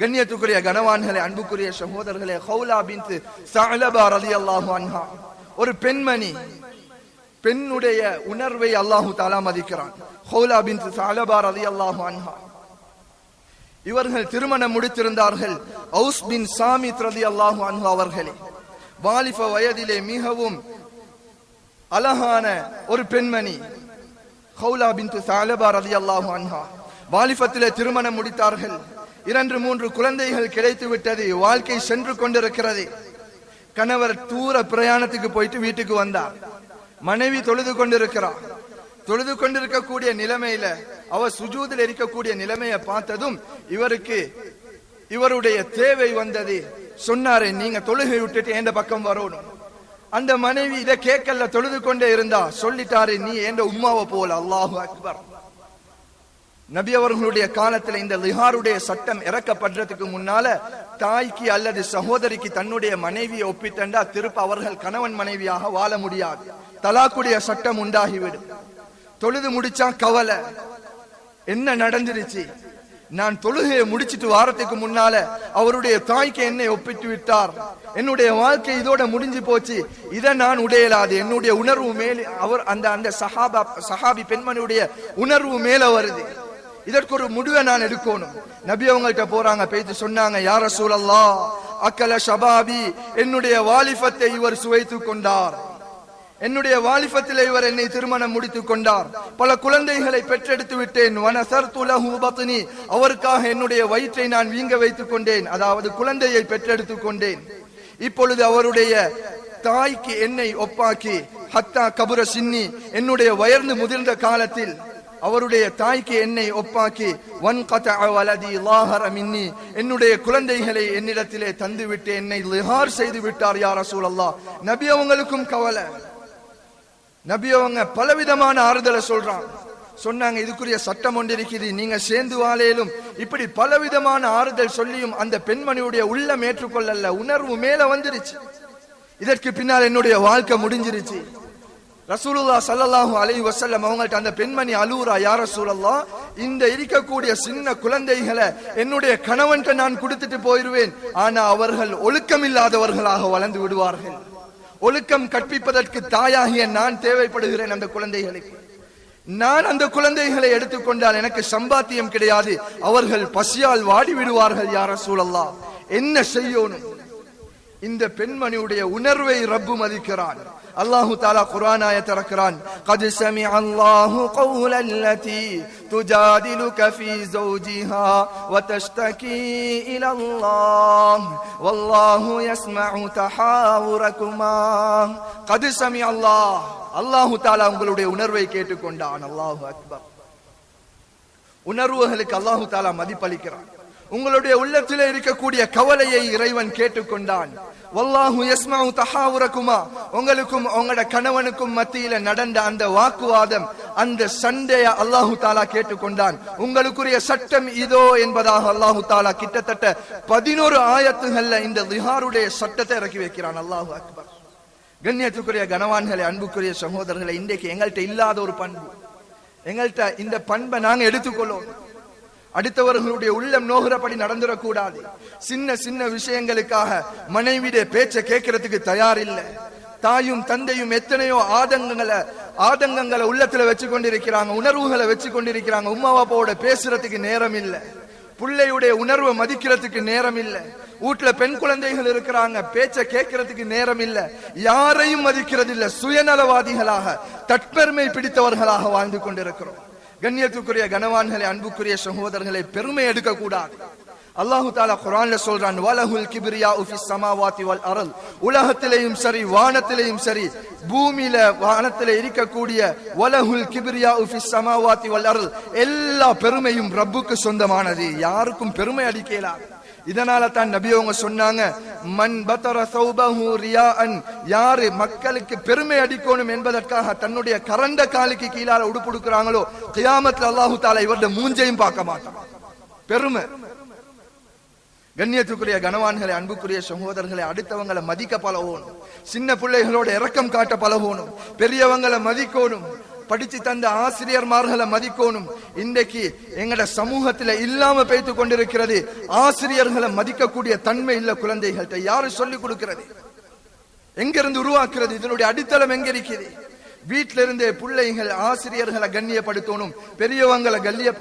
கண்ணியத்துக்குரிய கனவான்களே, அன்புக்குரிய சகோதரர்களே, ஹவுலா பின்த் ஸஅலபா ரலியல்லாஹு அன்ஹா ஒரு பெண்மணி. பெண்ணுடைய உணர்வை அல்லாஹு தஆலா மதிக்கிறான். ஹவுலா பின்த் ஸஅலபா ரலியல்லாஹு அன்ஹா இவர்கள் திருமணம் முடித்திருந்தார்கள். ஔஸ் பின் சாமித் ரலியல்லாஹு அன்ஹு அவர்களே வாலிப வயதிலே மிகவும் அழகான ஒரு பெண்மணி. ஹவுலா பின்த் ஸஅலபா ரலியல்லாஹு அன்ஹா வாலிபத்திலே திருமணம் முடித்தார்கள். 2-3 குழந்தைகள் கிடைத்து விட்டது. வாழ்க்கை சென்று கொண்டிருக்கிறது. கணவர் தூர பிரயாணத்துக்கு போயிட்டு வீட்டுக்கு வந்தார். மனைவி தொழுது கொண்டிருக்கிறார். தொழுது கொண்டிருக்கக்கூடிய நிலைமையில அவர் சுஜூதில் இருக்கக்கூடிய நிலைமையை பார்த்ததும் இவருடைய தேவை வந்தது. சொன்னாரே, நீங்க தொழுகை விட்டுட்டு எந்த பக்கம் வரணும். அந்த மனைவி இதை கேட்கல, தொழுது கொண்டே இருந்தா. சொல்லிட்டாரு, நீ எந்த உம்மாவை போல. அல்லாஹு அக்பர். நபி அவர்களுடைய காலத்துல இந்த லிஹாருடைய சட்டம் இறக்கப்படுறதுக்கு முன்னால தாய்க்கு அல்லது சகோதரிக்கு தன்னுடைய மனைவியை ஒப்பிட்டா திருப்ப அவர்கள் கணவன் மனைவியாக வாழ முடியாது. தலாக்குடைய சட்டம் உண்டாகிவிடும். தொழுது முடிச்சா கவலை, என்ன நடந்துருச்சு? நான் தொழுகையை முடிச்சிட்டு வாரத்துக்கு முன்னால அவருடைய தாய்க்கு என்னை ஒப்பிட்டு விட்டார், என்னுடைய வாழ்க்கை இதோட முடிஞ்சு போச்சு, இதை நான் உடையலாது. என்னுடைய உணர்வு மேல் அவர் அந்த சஹாபி பெண்மணியுடைய உணர்வு மேல வருது. இதற்கு ஒரு முடிவை நான் எடுக்கணும். நபி அவங்கள்ட்ட போறாங்க, பேச்சு சொன்னாங்க, யா ரசூலல்லாஹ், அக்கல ஷபாபி, என்னுடைய வாலிபத்தை இவர் சுவைத்து கொண்டார். என்னுடைய வாலிபத்திலே இவர் என்னை திருமணம் முடித்துக் கொண்டார். பல குழந்தைகளை பெற்றெடுத்து விட்டேன். வனசர்து லஹு பத்னி, அவருக்காக என்னுடைய வயிற்றை நான் வீங்க வைத்துக் கொண்டேன். அதாவது குழந்தையை பெற்றெடுத்துக் கொண்டேன். இப்பொழுது அவருடைய தாய்க்கு என்னை ஒப்பாக்கி ஹத்தா கபுர சின்னி, என்னுடைய வயர்ந்து முதிர்ந்த காலத்தில் அவருடைய தாய்க்கு என்னை ஒப்பாக்கி வன்கதஅ வலதி லாஹர மின்னி, என்னுடைய குழந்தைகளை என்னிடத்திலே தந்துவிட்டு என்னை லிஹார் செய்து விட்டார் யா ரசூலல்லாஹ். நபி அவங்களுக்கும் கவலை. நபி அவங்க பலவிதமான ஆறுதலை சொன்னாங்க. இதுக்குரிய சட்டம் ஒன்று இருக்குது, நீங்க சேர்ந்து வாழையிலும். இப்படி பலவிதமான ஆறுதல் சொல்லியும் அந்த பெண்மணியுடைய உள்ளம் ஏற்றுக்கொள்ளல, உணர்வு மேல வந்துருச்சு. இதற்கு பின்னால் என்னுடைய வாழ்க்கை முடிஞ்சிருச்சு. ரசூலுல்லாஹ் ஸல்லல்லாஹு அலைஹி வஸல்லம் அவங்கள்ட்ட அந்த பெண்மணி அலூரா, யா ரசூலல்லாஹ், இந்த இருக்கக்கூடிய சின்ன குழந்தைகளை என்னுடைய கணவன்கிட்ட நான் கொடுத்துட்டு போயிருவேன். ஆனா அவர்கள் ஒழுக்கம் இல்லாதவர்களாக வளர்ந்து விடுவார்கள். ஒழுக்கம் கற்பிப்பதற்கு தாயாகிய நான் தேவைப்படுகிறேன் அந்த குழந்தைகளுக்கு. நான் அந்த குழந்தைகளை எடுத்துக்கொண்டால் எனக்கு சம்பாத்தியம் கிடையாது, அவர்கள் பசியால் வாடி விடுவார்கள் யா ரசூலல்லாஹ், என்ன செய்யணும்? இந்த பெண்மணியுடைய உணர்வை ரப்பு மதிக்கிறான். அல்லாஹு தஆலா குர்ஆன் ஆயத்தை இறக்குறான். قد سمع الله قول التي تجادلك في زوجها وتشتكي الى الله والله يسمع تحاوركما. قد سمع الله, அல்லாஹு தஆலா உங்களுடைய உணர்வை கேட்டுக்கொண்டான். அல்லாஹு அக்பர். உணர்வுகளுக்கு அல்லாஹு தஆலா மதிப்பளிக்கிறான். உங்களுடைய உள்ளத்திலே இருக்கக்கூடிய கவலையை இறைவன் கேட்டுக்கொண்டான். வல்லாஹு யஸ்மஉ தஹாவுரகுமா, உங்களுக்கும் உங்களோட கணவனுக்கும் மத்தியில நடந்த அந்த வாக்குவாதம், அந்த சண்டைய அல்லாஹு தஆலா கேட்டுக்கொண்டான். உங்களுக்குரிய சட்டம் இதோ என்பதாக அல்லாஹு தஆலா கிட்டத்தட்ட 11 ஆயத்துகள்ல இந்த லிஹாருடைய சட்டத்தை இறக்கி வைக்கிறான். அல்லாஹு அக்பர். கண்ணியத்துக்குரிய கனவான்களே, அன்புக்குரிய சகோதரர்களை, இன்றைக்கு எங்கள்கிட்ட இல்லாத ஒரு பண்பு, எங்கள்கிட்ட இந்த பண்பை நாங்க எடுத்துக்கொள்ளும். அடுத்தவர்களுடைய உள்ளம் நோகிறபடி நடந்துடக்கூடாது. சின்ன சின்ன விஷயங்களுக்காக மனைவிடைய பேச்சை கேட்கறதுக்கு தயார் இல்லை. தாயும் தந்தையும் எத்தனையோ ஆதங்கங்களை உள்ளத்துல வச்சு கொண்டிருக்கிறாங்க, உணர்வுகளை வச்சு கொண்டிருக்கிறாங்க. உம்மா அப்பாவோட பேசுறதுக்கு நேரம் இல்லை, பிள்ளையுடைய உணர்வை மதிக்கிறதுக்கு நேரம் இல்லை. வீட்டுல பெண் குழந்தைகள் இருக்கிறாங்க, பேச்ச கேட்கறதுக்கு நேரம் இல்லை. யாரையும் மதிக்கிறது இல்லை. சுயநலவாதிகளாக, தற்பெருமை பிடித்தவர்களாக வாழ்ந்து கொண்டிருக்கிறோம். கண்ணியத்துக்குரிய கனவான்களே, அன்புக்குரிய சகோதரர்களை, பெருமை எடுக்க கூடாது. அல்லாஹு தஆலா குர்ஆன்ல சொல்றான், வலஹுல் கிப்ரியாஉ ஃபிஸ் ஸமாவாதி வல் அர்ல், உலகத்திலேயும் சரி வானத்திலேயும் சரி பூமியில வானத்திலே இருக்கக்கூடிய வலஹுல் கிப்ரியாஉ ஃபிஸ் ஸமாவாதி வல் அர்ல், எல்லா பெருமையும் ரப்புக்கு சொந்தமானது, யாருக்கும் பெருமை அளிக்கலாது. இதனால தான் நபி அவங்க சொன்னாங்க, மன் பதர ஸௌபஹு ரியாஅன், யாரு மக்களுக்கு பெருமை அடிக்கணும் என்பதற்காக தன்னுடைய கரண்ட காலுக்கு கீழால உடுப்புடுக்குறாங்களோ, கியாமத்துல அல்லாஹு தஆலா இவருடைய மூஞ்சையும் பார்க்க மாட்டான். பெருமை. கண்ணியத்துக்குரிய கனவான்களே, அன்புக்குரிய சகோதரர்களை, அடுத்தவங்களை மதிக்க பழகணும். சின்ன பிள்ளைகளோட இரக்கம் காட்ட பழகணும். பெரியவங்களை மதிக்கணும். படிச்சு தந்த ஆசிரியர்மார்களை மதிக்கணும். இன்றைக்கு எங்கட சமூகத்துல இல்லாம பேய்த்து கொண்டிருக்கிறது. ஆசிரியர்களை மதிக்கக்கூடிய தன்மை இல்ல குழந்தைகள்கிட்ட. யாரு சொல்லிக் கொடுக்கிறது? எங்கிருந்து உருவாக்குறது? இதனுடைய அடித்தளம் எங்க இருக்குது? வீட்டில இருந்தே பிள்ளைகள் ஆசிரியர்களை கண்ணியப்படுத்தணும், பெரியவங்களை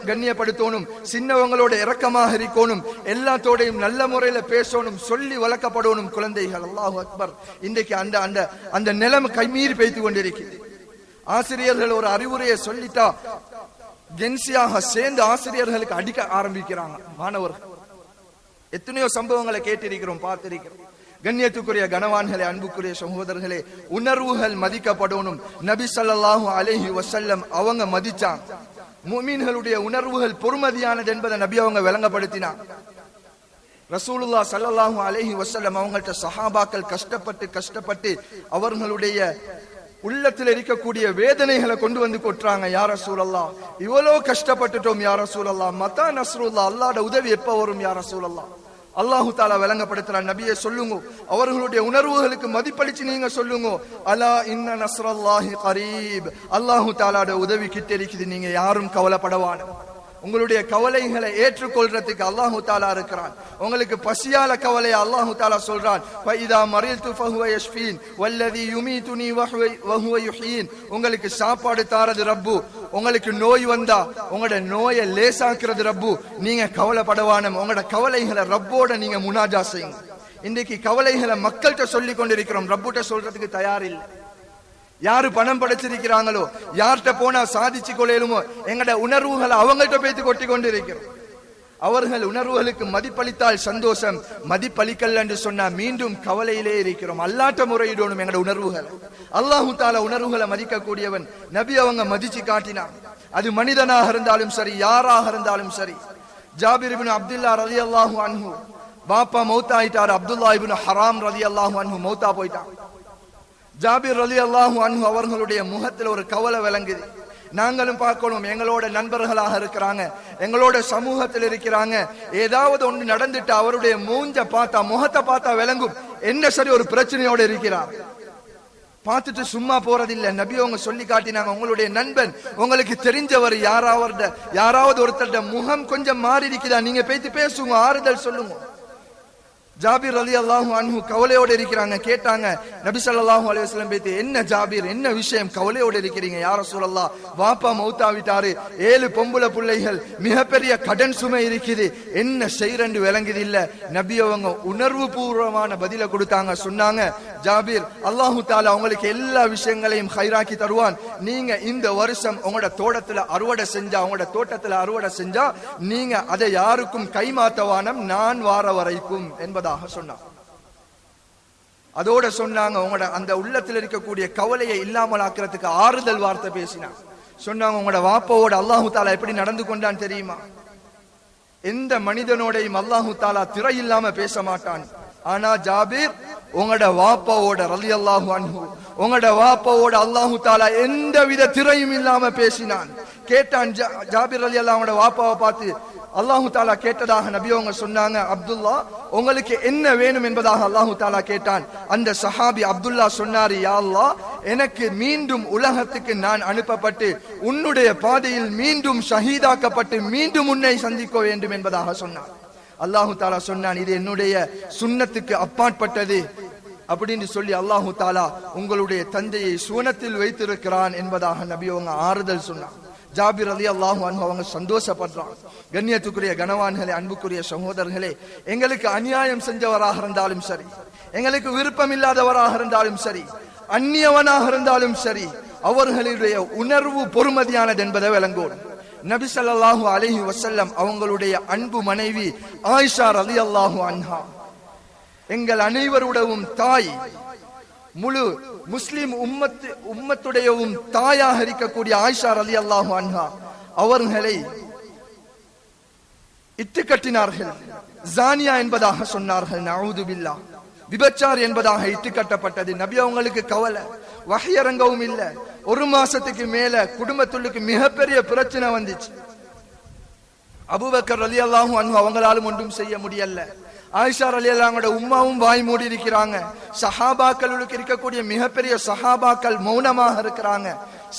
கண்ணியப்படுத்தணும், சின்னவங்களோட இரக்கமாக இருக்கணும், எல்லாத்தோடையும் நல்ல முறையில பேசணும், சொல்லி வளர்க்கப்படணும் குழந்தைகள். அல்லாஹு அக்பர். இன்றைக்கு அந்த அந்த அந்த நிலைமை கைமீறி பேய்த்து கொண்டிருக்கிறது. ஆசிரியர்கள் ஒரு அறிவுரையை சொல்லிட்டா கென்சியாக சேர்ந்து ஆசிரியர்களுக்கு அடிக்க ஆரம்பிக்கிறாங்க மாணவர்கள். எத்தனையோ சம்பவங்களை கேட்டிருக்கிறோம், பார்த்திருக்கிறோம். கண்ணியத்துக்குரிய கனவான்களே, அன்புக்குரிய சகோதரர்களே, உணர்வுகள் மதிக்கப்படணும். நபி ஸல்லல்லாஹு அலைஹி வஸல்லம் அவங்க மதிச்சாங்க. முஃமின்களுடைய உணர்வுகள் பொறுமதியானது என்பதை நபி அவங்க விளங்கப்படுத்தினாங்க. ரசூலுல்லாஹ் ஸல்லல்லாஹு அலைஹி வஸல்லம் அவங்கள்ட்ட சஹாபாக்கள் கஷ்டப்பட்டு அவர்களுடைய உள்ளத்தில் இருக்கக்கூடிய வேதனைகளை கொண்டு வந்து கொட்டுறாங்க. யா ரசூலல்லாஹ், இவ்வளோ கஷ்டப்பட்டுட்டோம் யா ரசூலல்லாஹ், மத்தா நஸ்ருல்லாஹ், அல்லாஹ்வுடைய உதவி எப்ப வரும் யா ரசூலல்லாஹ்? அல்லாஹு தாலா விளங்கப்படுத்துறான், நபியே சொல்லுங்க, அவர்களுடைய உணர்வுகளுக்கு மதிப்பளிச்சு நீங்க சொல்லுங்க, அலா இன்ன நஸ்ரல்லாஹி கரீப், அல்லாஹு தாலாட உதவி கிட்ட இருக்குது, நீங்க யாரும் கவலைப்படவான. உங்களுடைய கவலைகளை ஏற்றுக்கொள்றதுக்கு அல்லாஹு தாலா இருக்கிறான். உங்களுக்கு பசியால கவலை அல்லாஹு தாலா சொல்றான், ஃபைதா மரில்து ஃபஹுவ யஷ்ஃபீன் வல்லதி யுமீதுனி வஹுவ யுஹீன். உங்களுக்கு சாப்பாடு தாரது ரப்பு, உங்களுக்கு நோய் வந்தா உங்களோட நோயை லேசாக்குறது ரப்பு. நீங்க கவலைப்படவானம். உங்களோட கவலைகளை ரப்போட நீங்க முனாஜா செய்யுங்க. இன்றைக்கு கவலைகளை மக்கள்கிட்ட சொல்லி கொண்டிருக்கிறோம், ரப்புட்ட சொல்றதுக்கு தயாரில்லை. யாரு பணம் படைச்சிருக்கிறாங்களோ, யார்கிட்ட போனா சாதிச்சு கொள்ளையிலுமோ, எங்கட உணர்வுகளை அவங்கள்ட்ட பேத்து கொட்டி கொண்டிருக்கிறோம். அவர்கள் உணர்வுகளுக்கு மதிப்பளித்தால் சந்தோஷம், மதிப்பளிக்கல் என்று சொன்னா மீண்டும் கவலையிலே இருக்கிறோம். அல்லாட்ட முறையிடணும் எங்கட உணர்வுகளை. அல்லாஹு தாலா உணர்வுகளை மதிக்கக்கூடியவன். நபி அவங்க மதிச்சு காட்டினான். அது மனிதனாக இருந்தாலும் சரி, யாராக இருந்தாலும் சரி. ஜாபிர் இப்னு அப்துல்லா ரலியல்லாஹு அன்ஹு பாப்பா மௌத்தாயிட்டார். அப்துல்லா இப்னு ஹராம் ரலியல்லாஹு அன்ஹு மௌத்தா போயிட்டான். ஜாபிர் ரலியல்லாஹு அன்ஹு அவர்களுடைய முகத்தில் ஒரு கவலை விளங்குது. நாங்களும் பார்க்கணும், எங்களோட நண்பர்களாக இருக்கிறாங்க, எங்களோட சமூகத்தில் இருக்கிறாங்க. ஏதாவது ஒன்று நடந்துட்டு அவருடைய மூஞ்ச பார்த்தா, முகத்தை பார்த்தா விளங்கும் என்ன சரி ஒரு பிரச்சனையோட இருக்கிறார். பார்த்துட்டு சும்மா போறதில்லை. நபி அவங்க சொல்லி காட்டினாங்க, உங்களுடைய நண்பன் உங்களுக்கு தெரிஞ்சவர் யாராவது ஒருத்தருடைய முகம் கொஞ்சம் மாறி இருக்குதா, நீங்க பேசி பேசுங்க, ஆறுதல் சொல்லுங்க. ஜாபிர் ரலியல்லாஹு அன்ஹு கவலையோடு இருக்கிறாங்க. கேட்டாங்க நபி ஸல்லல்லாஹு அலைஹி வஸல்லம் பேத்தி, என்ன ஜாபிர், என்ன விஷயம் கவலையோடு இருக்கிறீங்க? யா ரசூலல்லாஹ், வாப்பா மௌத்தாவிட்டாரு, 7 பொம்பளை பிள்ளைகள், மிகப்பெரிய கடன் சுமை இருக்குது, என்ன செய்யறன்னு விளங்குது இல்ல. நபி அவங்க உணர்வு பூர்வமான பதில கொடுத்தாங்க. சொன்னாங்க, ஜாபிர், அல்லாஹு தாலா உங்களுக்கு எல்லா விஷயங்களையும் ஹைராக்கி தருவான். நீங்க இந்த வருஷம் உங்களோட தோட்டத்துல அறுவடை செஞ்சா நீங்க அதை யாருக்கும் கைமாத்தவானம், நான் வார வரைக்கும் என்பதாக சொன்னாங்க. அதோட சொன்னாங்க, உங்களோட அந்த உள்ளத்தில் இருக்கக்கூடிய கவலையை இல்லாமல் ஆக்கிறதுக்கு ஆறுதல் வார்த்தை பேசினாங்க. சொன்னாங்க, உங்களோட வாப்பாவோட அல்லாஹு தாலா எப்படி நடந்து கொண்டான் தெரியுமா? எந்த மனிதனோடையும் அல்லாஹு தாலா திரை இல்லாம பேச மாட்டான். ஆனா ஜாபிர், உங்களோட வாப்பாவோட ரலியல்லாஹு அன்ஹு, உங்களோட வாப்பாவோட அல்லாஹு தாலா எந்த வித திரையும் இல்லாம பேசினான். கேட்டான் ஜாபிர் ரலியல்லாஹு வாப்பாவை பார்த்து அல்லாஹு தாலா கேட்டதாக நபி அவங்க சொன்னாங்க, அப்துல்லா, உங்களுக்கு என்ன வேணும் என்பதாக அல்லாஹு தாலா கேட்டான். அந்த சஹாபி அப்துல்லா சொன்னாரு, யா அல்லாஹ், எனக்கு மீண்டும் உலகத்துக்கு நான் அனுப்பப்பட்டு உன்னுடைய பாதையில் மீண்டும் ஷஹீதாக்கப்பட்டு மீண்டும் உன்னை சந்திக்க வேண்டும் என்பதாக சொன்னார். அல்லாஹு தாலா சொன்னான், இது என்னுடைய சுன்னத்துக்கு அப்பாற்பட்டது அப்படின்னு சொல்லி அல்லாஹு தாலா உங்களுடைய தந்தையை சுவனத்தில் வைத்திருக்கிறான் என்பதாக நபி அவங்க ஆறுதல் சொன்னார். ஜாபிர் ரலியல்லாஹு அன்ஹு அவங்க சந்தோஷப்படுறாங்க. கண்ணியத்துக்குரிய கனவான்களே, அன்புக்குரிய சகோதரர்களே, எங்களுக்கு அநியாயம் செஞ்சவராக இருந்தாலும் சரி, எங்களுக்கு விருப்பம் இல்லாதவராக இருந்தாலும் சரி, அந்நியவனாக இருந்தாலும் சரி, அவர்களுடைய உணர்வு பொறுமதியானது என்பதை விளங்கும். நபி ஸல்லல்லாஹு அலைஹி வஸல்லம் அவங்களுடைய அன்பு மனைவி ஆயிஷா ரலியல்லாஹு அன்ஹா, எங்கள் அனைவருடவும் தாய், முழு முஸ்லிம் உம்மத்துடையவும் தாயாக இருக்கக்கூடிய ஆயிஷா ரலியல்லாஹு அன்ஹா அவர்களை இட்டு கட்டினார்கள். ஜானியா என்பதாக சொன்னார்கள். நஊது பில்லாஹ், விபச்சார் என்பதாக இட்டு கட்டப்பட்டது. நபி அவங்களுக்கு கவலை, வஹ்யரங்கவும் இல்ல. 1 மாசத்துக்கு மேல குடும்பத்துக்கு மிகப்பெரிய பிரச்சனை வந்துச்சு. அபூபக்கர் ரலியல்லாஹு அன்ஹு அவங்களாலும் ஒன்றும் செய்ய முடியல. ஆயிஷா ரலியல்லாஹு உம்மாவும் வாய் மூடி இருக்கிறாங்க. சஹாபாக்களுக்கு இருக்கக்கூடிய மிகப்பெரிய சஹாபாக்கள் மௌனமாக இருக்கிறாங்க.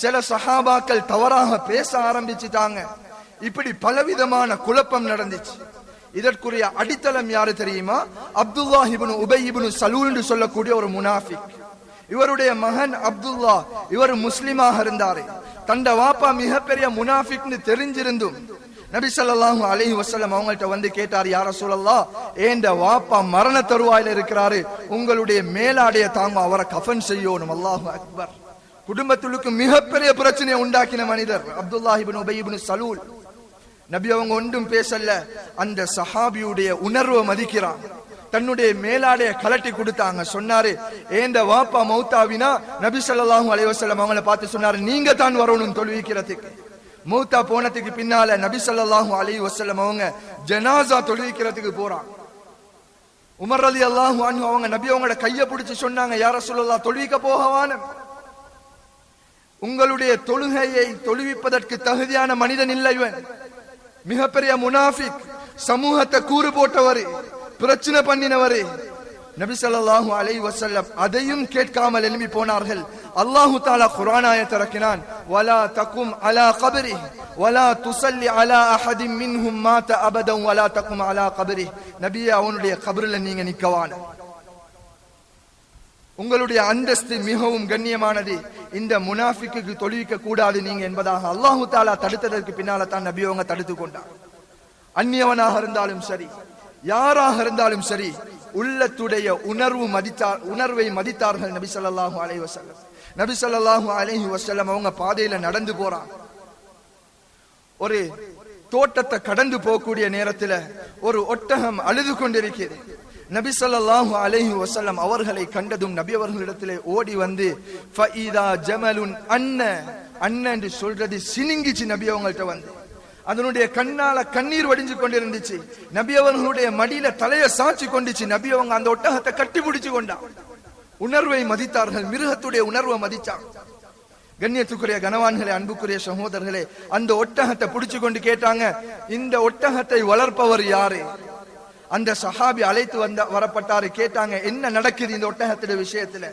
சில சஹாபாக்கள் தவறாக பேச ஆரம்பிச்சுட்டாங்க. இப்படி பலவிதமான குழப்பம் நடந்துச்சு. இதற்குரிய அடித்தளம் யாரு தெரியுமா? அப்துல்லாஹ் இப்னு உபை இப்னு சலூல் என்று சொல்லக்கூடிய ஒரு முனாஃபிக். இவருடைய மகன் அப்துல்லா, இவர் முஸ்லிமாக இருந்தாரு. தண்ட வாப்பா மிகப்பெரிய முனாஃபிக்னு தெரிஞ்சிருந்தும் நபி ஸல்லல்லாஹு அலைஹி வஸல்லம் அவங்கள்ட்ட வந்து கேட்டார், யா ரசூலல்லாஹ், ஏண்ட வாப்பா மரண தருவாயில இருக்கிறாரு, உங்களுடைய மேலாடைய தாங்க அவரை கஃன் செய்யணும். அல்லாஹு அக்பர். குடும்பத்துக்கு மிகப்பெரிய பிரச்சனையை உண்டாக்கின மனிதர் அப்துல்லாஹ் இப்னு உபை இப்னு சலூல். நபி அவங்க ஒன்றும் பேசல, அந்த சஹாபியுடைய உணர்வை மதிக்கிறான். தன்னுடைய மேலாடைய கலட்டி கொடுத்தாங்க. சொன்னாரு, ஏண்ட வாப்பா மௌத்தாவினா நபி ஸல்லல்லாஹு அலைஹி வஸல்லம் அவங்களை பார்த்து சொன்னாரு, நீங்க தான் வரணும் தொழுவிக்கிறதுக்கு. மௌத்தா போனதுக்கு பின்னால நபி ஸல்லல்லாஹு அலைஹி வஸல்லம் அவங்க ஜனாசா தொழுவிக்கிறதுக்கு போறாங்க. உமர் ரலியல்லாஹு அன்ஹு அவங்க நபி அவங்களோட கையை பிடிச்சு சொன்னாங்க, யா ரசூலுல்லாஹ், தொழுவிக்க போகவான, உங்களுடைய தொழுகையை தொழுவிப்பதற்கு தகுதியான மனிதன் இல்லை இவன். மிகப்பெரிய முனாஃபிக், சமூகத்தை கூறு போட்டவர், பிரச்சனை பண்ணினவர். நபி ஸல்லல்லாஹு அலைஹி வஸல்லம் அதையும் கேட்காமல் எழும்பி போனார்கள். அல்லாஹு தஆலா குர்ஆன் ஆயத்தை இறக்கினான், வலா தகும் அலா கப்ரி வலா துஸல்லி அலா அஹதின் மின்ஹும் மாத அபதன் வலா தகும் அலா கப்ரி. நபியே, அவனுடைய கபரில் நீங்க நிக்கவான. உங்களுடைய அந்தஸ்து மிகவும் கண்ணியமானது. இந்த முனாஃபிக்கு தொழுவிக்க கூடாது நீங்க என்பதாக அல்லாஹு தஆலா தடுத்ததற்கு பின்னால தான் நபி அவங்க தடுத்து கொண்டார். அந்நியவனாக இருந்தாலும் சரி, யாராக இருந்தாலும் சரி, உள்ளத்துடைய உணர்வை மதித்தார்கள் நபி ஸல்லல்லாஹு அலைஹி வஸல்லம். நபி ஸல்லல்லாஹு அலைஹி வஸல்லம் அவங்க பாதையில நடந்து போறாங்க. ஒரு தோட்டத்தை கடந்து போகக்கூடிய நேரத்தில் ஒரு ஒட்டகம் அழுது கொண்டிருக்கிறது. நபி ஸல்லல்லாஹு அலைஹி வஸல்லம் அவர்களை கண்டதும் நபி அவர்களிடத்திலே ஓடி வந்து ஃபஈதா ஜமலுன் அன்ன என்று சொல்றது சினிங்கிச்சு. நபி அவங்கள்ட்ட வந்து அதனுடைய கண்ணால கண்ணீர் வடிஞ்சு கொண்டிருந்துச்சு. நபி அவர்களுடைய மடியில தலைய சாட்சி கொண்டுச்சு. நபி அவங்க அந்த ஒட்டகத்தை கட்டி பிடிச்சு கொண்டான். உணர்வை மதித்தார்கள், மிருகத்துடைய உணர்வை மதிச்சாங்க. கண்ணியத்துக்குரிய கனவான்களே, அன்புக்குரிய சகோதரர்களே, அந்த ஒட்டகத்தை பிடிச்சு கொண்டு கேட்டாங்க, இந்த ஒட்டகத்தை வளர்ப்பவர் யாரு? அந்த சஹாபி அழைத்து வரப்பட்டாரு. கேட்டாங்க, என்ன நடக்குது இந்த ஒட்டகத்துடைய விஷயத்துல?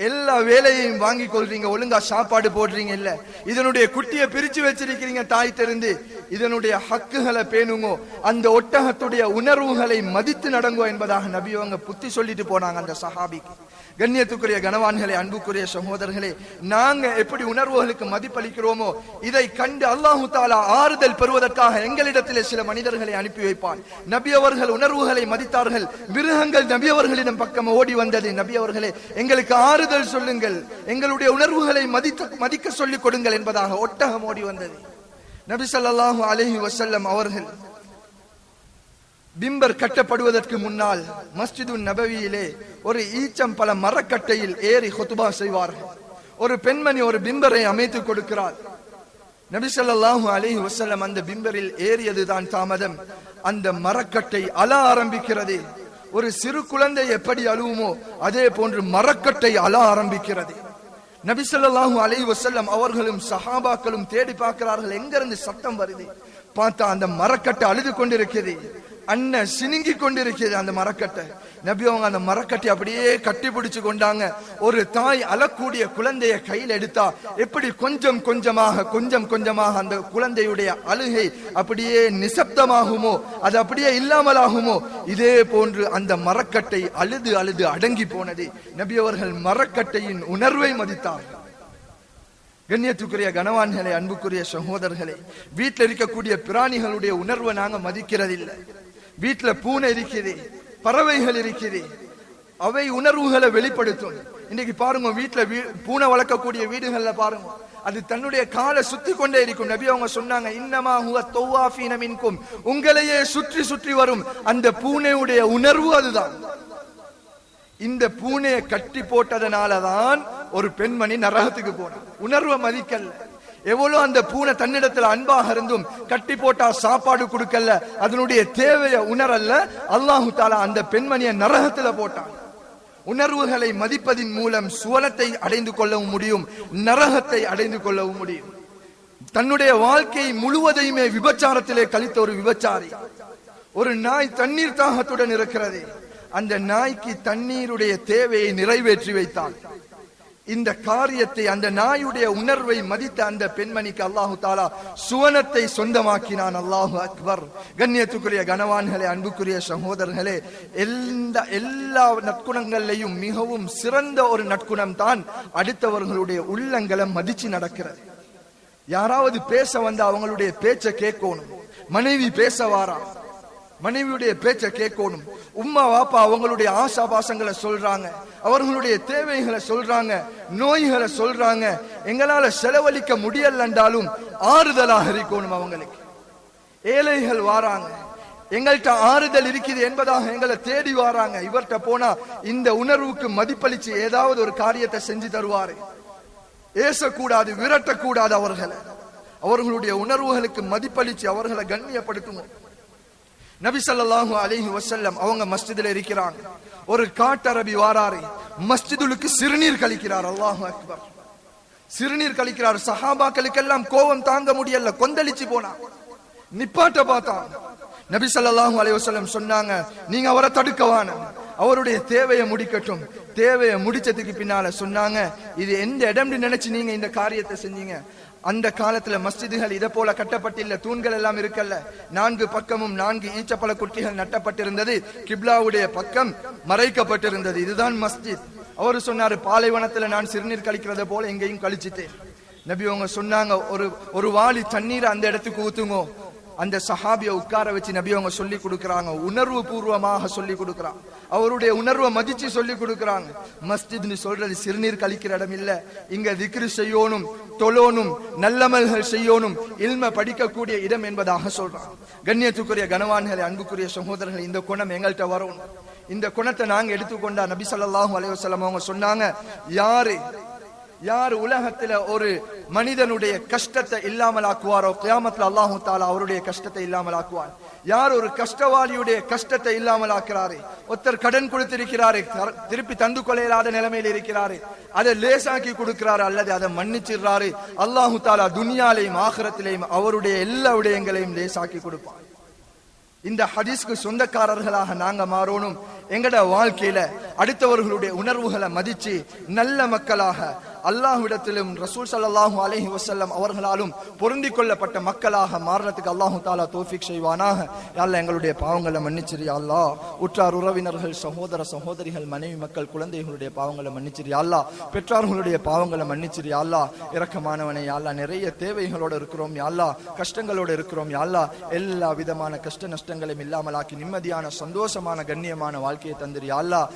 எல்லா வேலையையும் வாங்கி கொள்றீங்க, ஒழுங்கா சாப்பாடு போடுறீங்க இல்ல, இதனுடைய குட்டியை பிரிச்சு வச்சிருக்கிறீங்க தாய் தெரிந்து, இதனுடைய ஹக்குகளை பேணுங்கோ, அந்த ஒட்டகத்துடைய உணர்வுகளை மதித்து நடங்கோ என்பதாக நபி அவங்க புத்தி சொல்லிட்டு போனாங்க அந்த சஹாபிக்கு. கண்ணியத்துக்குரிய கனவான்களே, அன்புக்குரிய சகோதரர்களே, நாங்க எப்படி உணர்வுகளுக்கு மதிப்பளிக்கிறோமோ இதை கண்டு அல்லாஹு தஆலா ஆறுதல் பெறுவதற்காக எங்களிடத்திலே சில மனிதர்களை அனுப்பி வைப்பான். நபி அவர்கள் உணர்வுகளை மதித்தார்கள். மிருகங்கள் நபி அவர்களிடம் பக்கம் ஓடி வந்தது, நபி அவர்களே எங்களுக்கு ஆறுதல் சொல்லுங்கள், எங்களுடைய உணர்வுகளை மதிக்க சொல்லிக் கொடுங்கள் என்பதாக ஒட்டகம் ஓடி வந்தது. நபி ஸல்லல்லாஹு அலைஹி வஸல்லம் அவர்கள் பிம்பர் கட்டப்படுவதற்கு முன்னால் மஸ்ஜிது நபவியிலே ஒரு ஈச்சம்பழ மரக்கட்டையில் ஏறி ஹுத்பா செய்வார்கள். ஒரு பெண்மணி ஒரு பிம்பரை அமைத்து கொடுக்கிறார். நபி ஸல்லல்லாஹு அலைஹி வஸல்லம் அந்த பிம்பரில் ஏறியதுதான் தாமதம். அந்த மரக்கட்டை அழ ஆரம்பிக்கிறது. ஒரு சிறு குழந்தை எப்படி அழுவுமோ அதே போன்று மரக்கட்டை அழ ஆரம்பிக்கிறது. நபி ஸல்லல்லாஹு அலைஹி வஸல்லம் அவர்களும் சஹாபாக்களும் தேடி பார்க்கிறார்கள், எங்க இருந்து சத்தம் வருது. பார்த்தா அந்த மரக்கட்டை அழுது கொண்டிருக்கிறது, அண்ணன் சினுங்கி கொண்டிருக்கிறது அந்த மரக்கட்டை. நபி அவங்க அந்த மரக்கட்டை அப்படியே கட்டி பிடிச்சு கொண்டாங்க. ஒரு தாய் அழக்கூடிய குழந்தைய கையில் எடுத்தா எப்படி கொஞ்சம் கொஞ்சமாக அந்த குழந்தையுடைய அழுகை அப்படியே நிசப்தமாகுமோ, அது அப்படியே இல்லாமலாகுமோ, இதே போன்று அந்த மரக்கட்டை அழுது அடங்கி போனது. நபி அவர்கள் மரக்கட்டையின் உணர்வை மதித்தார். கண்ணியத்துக்குரிய கனவான்களே, அன்புக்குரிய சகோதரர்களே, வீட்டில் இருக்கக்கூடிய பிராணிகளுடைய உணர்வை நாங்க மதிக்கிறதில்லை. வீட்டுல பூனை இருக்குது, பறவைகள் இருக்குது, அவை உணர்வுகளை வெளிப்படுத்தும். இன்னைக்கு பாருங்க, வீட்டுல பூனை வளர்க்கக்கூடிய வீடுகள்ல பாருங்க, அது தன்னுடைய காலை சுத்தி கொண்டே இருக்கும். நபி அவங்க சொன்னாங்க, இன்னமா ஹுவ தௌவாஃபீன மின்கும், உங்களையே சுற்றி வரும் அந்த பூனையுடைய உணர்வு அதுதான். இந்த பூனையை கட்டி போட்டதனாலதான் ஒரு பெண்மணி நரகத்துக்கு போனார். உணர்வை மதிக்கல. எவ்வளவு அந்த பூனை தன்னிடத்துல அன்பாக இருந்தும் கட்டி போட்டா சாப்பாடு கொடுக்கல, அதனுடைய தேவையை உணரல்ல. அல்லாஹு தஆலா அந்த பெண்மணியை நரகத்துல போட்டான். உணர்வுகளை மதிப்பதின் மூலம் சுவனத்தை அடைந்து கொள்ளவும் முடியும், நரகத்தை அடைந்து கொள்ளவும் முடியும். தன்னுடைய வாழ்க்கை முழுவதையுமே விபச்சாரத்திலே கழித்த ஒரு விபச்சாரி. ஒரு நாய் தண்ணீர் தாகத்துடன் இருக்கிறது, அந்த நாய்க்கு தண்ணீருடைய தேவையை நிறைவேற்றி வைத்தான். இந்த காரியத்தை, அந்த நாயுடைய உணர்வை மதித்த அந்த பெண்மணிக்கு அல்லாஹு தாலா சுவனத்தை சொந்தமாக்கினான். அல்லாஹு அக்பர். கண்ணியத்துக்குரிய கனவான்களே, அன்புக்குரிய சகோதரர்களே, எல்லா நற்குணங்களையும் மிகவும் சிறந்த ஒரு நற்குணம் தான் அடுத்தவர்களுடைய உள்ளங்களை மதிச்சு நடக்கிறது. யாராவது பேச வந்த அவங்களுடைய பேச்சை கேட்கணும். மனைவி பேச வாரா, மனைவியுடைய பேச்ச கேட்கணும். உம்மா வாப்பா அவங்களுடைய ஆசாபாசங்களை சொல்றாங்க, அவர்களுடைய தேவைகளை சொல்றாங்க, நோய்களை சொல்றாங்க. எங்களால செலவழிக்க முடியலன்றாலும் ஆறுதலாக இருக்கணும் அவங்களுக்கு. ஏழைகள் வாராங்க, எங்கள்கிட்ட ஆறுதல் இருக்குது என்பதாக எங்களை தேடி வாராங்க. இவர்கிட்ட போனா இந்த உணர்வுக்கு மதிப்பளிச்சு ஏதாவது ஒரு காரியத்தை செஞ்சு தருவாரு. ஏசக்கூடாது, விரட்டக்கூடாது அவர்களை. அவர்களுடைய உணர்வுகளுக்கு மதிப்பளிச்சு அவர்களை கண்ணியப்படுத்துவோம். நபி ஸல்லல்லாஹு அலைஹி வஸல்லம் அவங்க மஸ்ஜிதில் இருக்கிறாங்க. ஒரு காட்டரபி வாராரு, மஸ்ஜிதுலுக்கு சிறுநீர் கழிக்கிறார். அல்லாஹு அக்பர். சிறுநீர் கழிக்கிறார். சஹாபாக்களுக்கு எல்லாம் கோபம் தாங்க முடியல, கொந்தளிச்சு போனா. நிப்பாட்ட பார்த்தான். நபி ஸல்லல்லாஹு அலைஹி வஸல்லம் சொன்னாங்க, நீங்க அவரை தடுக்கவான, அவருடைய தேவையை முடிக்கட்டும். தேவையை முடிச்சதுக்கு பின்னால சொன்னாங்க, இது எந்த இடம்னு நினைச்சு நீங்க இந்த காரியத்தை செஞ்சீங்க? அந்த காலத்துல மஸ்ஜிதுகள் இதை போல கட்டப்பட்டில்ல, தூண்கள் எல்லாம் இருக்கல்ல. 4 பக்கமும் 4 ஈச்சப்பழ குட்டிகள் நட்டப்பட்டிருந்தது. கிப்லாவுடைய பக்கம் மறைக்கப்பட்டிருந்தது. இதுதான் மஸ்ஜித். அவரு சொன்னாரு, பாலைவனத்துல நான் சிறுநீர் கழிக்கிறத போல எங்கேயும் கழிச்சிட்டேன். நபி அவங்க சொன்னாங்க, ஒரு வாளி தண்ணீரை அந்த இடத்துக்கு ஊத்துங்க. அந்த சஹாபிய உட்கார வச்சு நபி அவங்க சொல்லி கொடுக்கறாங்க. உணர்வு பூர்வமாக சொல்லி கொடுக்கறாங்க. அவருடைய உணர்வை மதிச்சு சொல்லி கொடுக்கறாங்க. மஸ்ஜித்னு சொல்றது சிறுநீர் கழிக்கிற இடம் இல்ல. இங்க திக்ரு செய்யணும், தொழணும், நல்லமல்கள் செய்யணும், இல்ம படிக்கக்கூடிய இடம் என்பதாக சொல்றாங்க. கண்ணியத்துக்குரிய கனவான்களே, அன்புக்குரிய சகோதரர்கள், இந்த குணம் எங்கள்கிட்ட வரணும். இந்த குணத்தை நாங்க எடுத்துக்கொண்டா நபி ஸல்லல்லாஹு அலைஹி வஸல்லம் அவங்க சொன்னாங்க, யார் உலகத்துல ஒரு மனிதனுடைய கஷ்டத்தை இல்லாமல் ஆக்குவாரோ, கியாமத்துல அல்லாஹு தஆலா அவருடைய கஷ்டத்தை இல்லாமல் ஆக்குவார். யார் ஒரு கஷ்டவாளியுடைய கஷ்டத்தை இல்லாமல் ஆக்குறாரு, ஒருத்தர் கடன் கொடுத்திருக்கிறாரு, திருப்பி தந்து கொள்ளையில்லாத நிலைமையில் இருக்கிறாரு, அதை லேசாக்கி கொடுக்கிறாரு அல்லது அதை மன்னிச்சிடுறாரு, அல்லாஹு தஆலா துனியாலையும் ஆகிரத்திலையும் அவருடைய எல்லா விடயங்களையும் லேசாக்கி கொடுப்பார். இந்த ஹதீஸ்க்கு சொந்தக்காரர்களாக நாங்க மாறணும். எங்கட வாழ்க்கையில அடுத்தவர்களுடைய உணர்வுகளை மதிச்சு நல்ல மக்களாக அல்லாஹ்விடத்திலும் ரசூல் ஸல்லல்லாஹு அலைஹி வஸல்லம் அவர்களாலும் பொருந்திக் கொள்ளப்பட்ட மக்களாக மாறதுக்கு அல்லாஹு தஆலா தௌஃபீக் செய்வானாக. யா அல்லாஹ், எங்களுடைய பாவங்களை மன்னிச்சிரு யா அல்லாஹ். உற்றார் உறவினர்கள், சகோதர சகோதரிகள், மனைவி மக்கள், குழந்தைகளுடைய பாவங்களை மன்னிச்சிரு யா அல்லாஹ். பெற்றார்களுடைய பாவங்களை மன்னிச்சிரு யா அல்லாஹ். இரக்கமானவனே யா அல்லாஹ், நிறைய தேவைகளோட இருக்கிறோம் யா அல்லாஹ், கஷ்டங்களோட இருக்கிறோம் யா அல்லாஹ். எல்லா விதமான கஷ்ட நஷ்டங்களையும் இல்லாமலாக்கி நிம்மதியான சந்தோஷமான கண்ணியமான வாழ்க்கையை தந்திரு யா அல்லாஹ்.